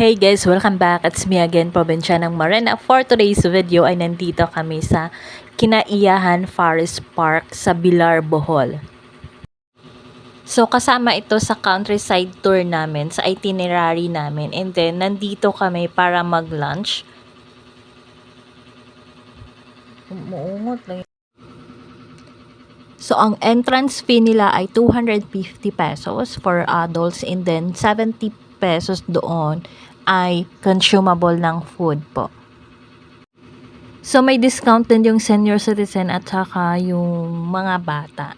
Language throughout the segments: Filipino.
Hey guys, welcome back. It's me again, Probinsya ng Marena. For today's video ay nandito kami sa Kinaiyahan Forest Park sa Bilar, Bohol. So kasama ito sa countryside tour namin, sa itinerary namin. And then nandito kami para mag-lunch. Umuungot lang. So ang entrance fee nila ay 250 pesos for adults and then 70 pesos doon ay consumable ng food po. So, may discount din yung senior citizen at saka yung mga bata.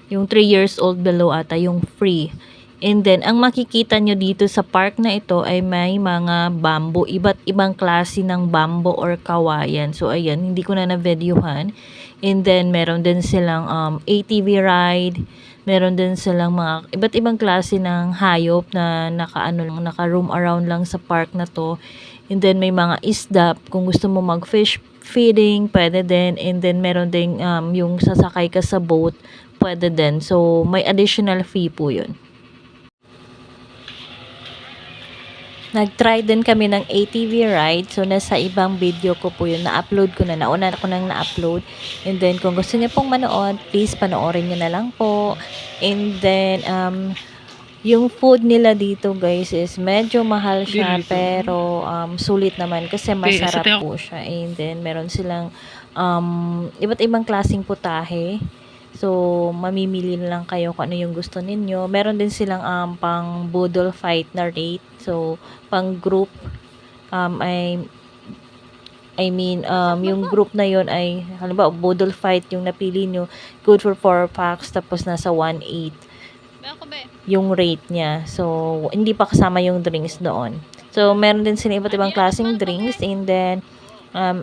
Yung 3 years old below ata, yung free. And then, ang makikita nyo dito sa park na ito ay may mga bamboo. Iba't ibang klase ng bamboo or kawayan. So, ayan, hindi ko na na-videohan. And then, meron din silang ATV ride. Meron din silang mga iba't ibang klase ng hayop na naka-roam around lang sa park na to. And then may mga isda, kung gusto mo mag-fish feeding, pwede din. And then meron ding yung sasakay ka sa boat, pwede din. So may additional fee po yun. Nag-try din kami ng ATV ride. So, nasa ibang video ko po yun. Na-upload ko na. Nauna ko nang na-upload. And then, kung gusto niyo pong manood, please panoorin niyo na lang po. And then, yung food nila dito, guys, is medyo mahal siya. Pero, sulit naman kasi masarap po siya. And then, meron silang iba't ibang klaseng putahe. So, mamimili lang kayo kung ano yung gusto ninyo. Meron din silang pang budol fight na rate. So, pang group, yung group na yon ay, halimbawa, budol fight yung napili nyo, good for 4 packs, tapos nasa 1.8 yung rate niya. So, hindi pa kasama yung drinks doon. So, meron din sila iba't ibang klaseng drinks. And then,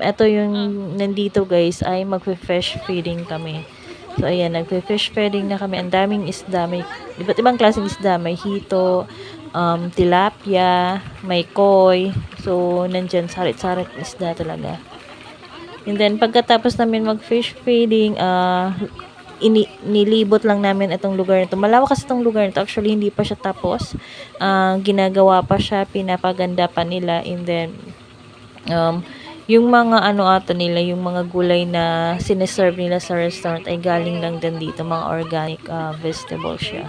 ito yung nandito, guys, ay magpe-fish feeding kami. So, ayan, nagpe-fish feeding na kami. Ang daming isda. May iba't ibang klaseng isda. May hito, tilapia, may koi. So, nandyan, sarit-sarit isda talaga. And then, pagkatapos namin mag-fish feeding, nilibot lang namin itong lugar na ito. Malawak kasi itong lugar na ito. Actually, hindi pa siya tapos. Ginagawa pa siya, pinapaganda pa nila. And then, yung mga nila, yung mga gulay na sineserve nila sa restaurant ay galing lang din dito, mga organic vegetables siya.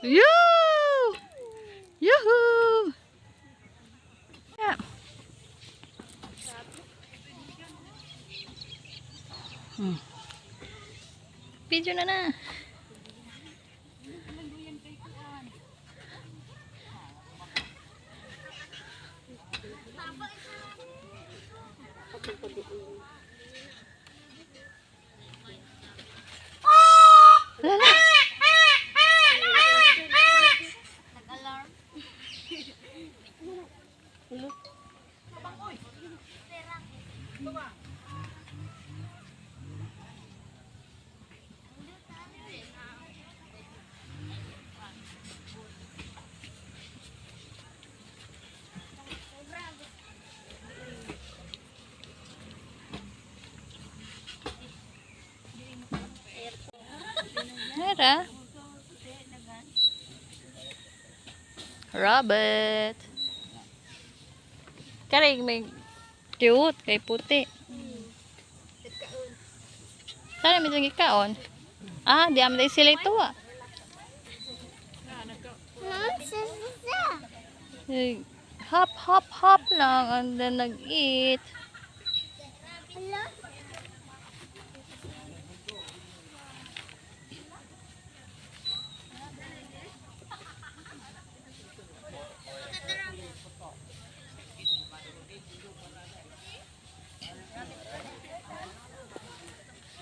Yoo! Yahoo! Yeah. Video na. Lala. Tara. Rabbit. Kaya may cute kay puti. Sana may itong ikaon. Ah, di amin tayo sila ito ah. Hop, hop, hop lang and then nag-eat.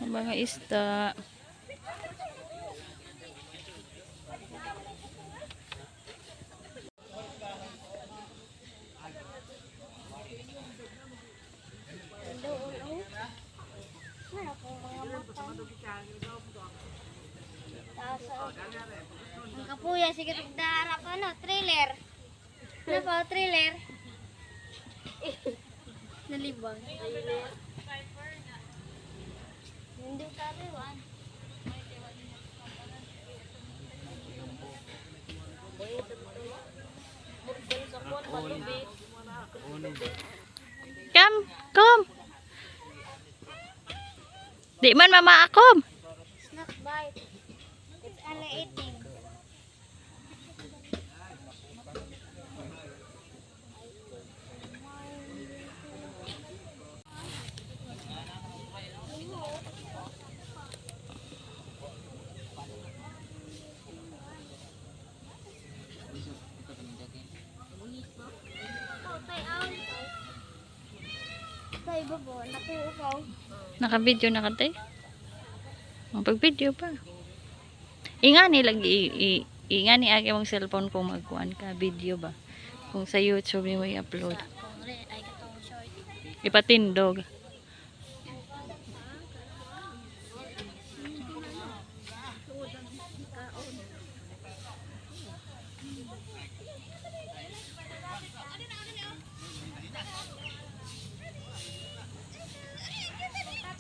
Ang mga isda. Ang kapuya, sige darap trailer. Ano pa, trailer? Nalibang. Hindi ka riwan. Come. Di man mama akom. Snack bite. It's only eating. Tay babo, nakuukaw. Naka-video na ka tay. Magpag-video pa. Ingani lagi ingani agi mong cellphone kung magkuan ka video ba. Kung sa YouTube mo i-upload. Ay katong short. Ipatindog.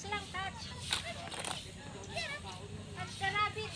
Touch lang, touch. Touch the rabbit.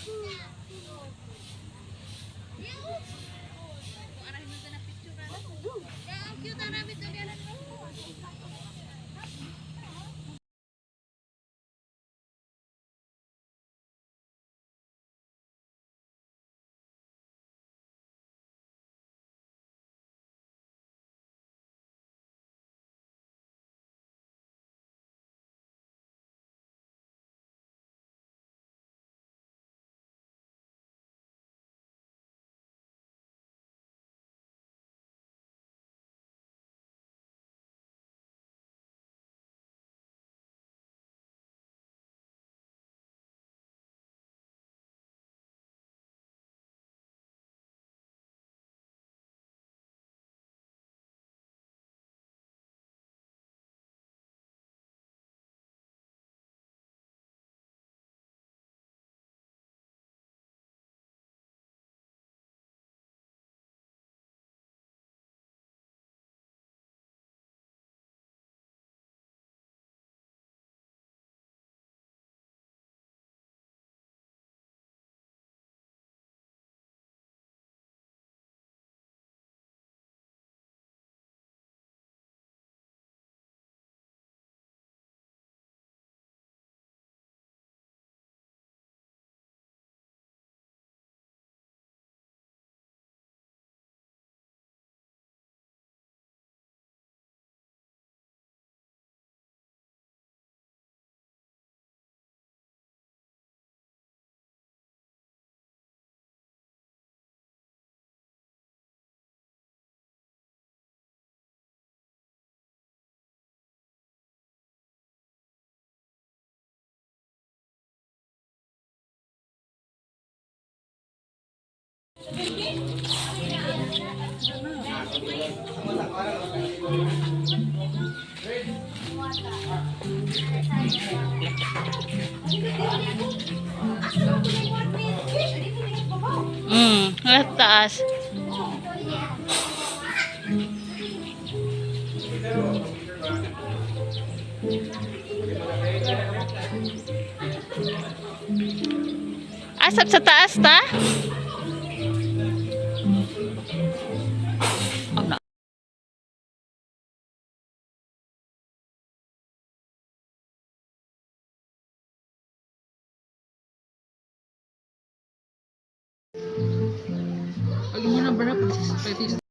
At taas. Sab sa taas ta? Ano? Pag mo na ba na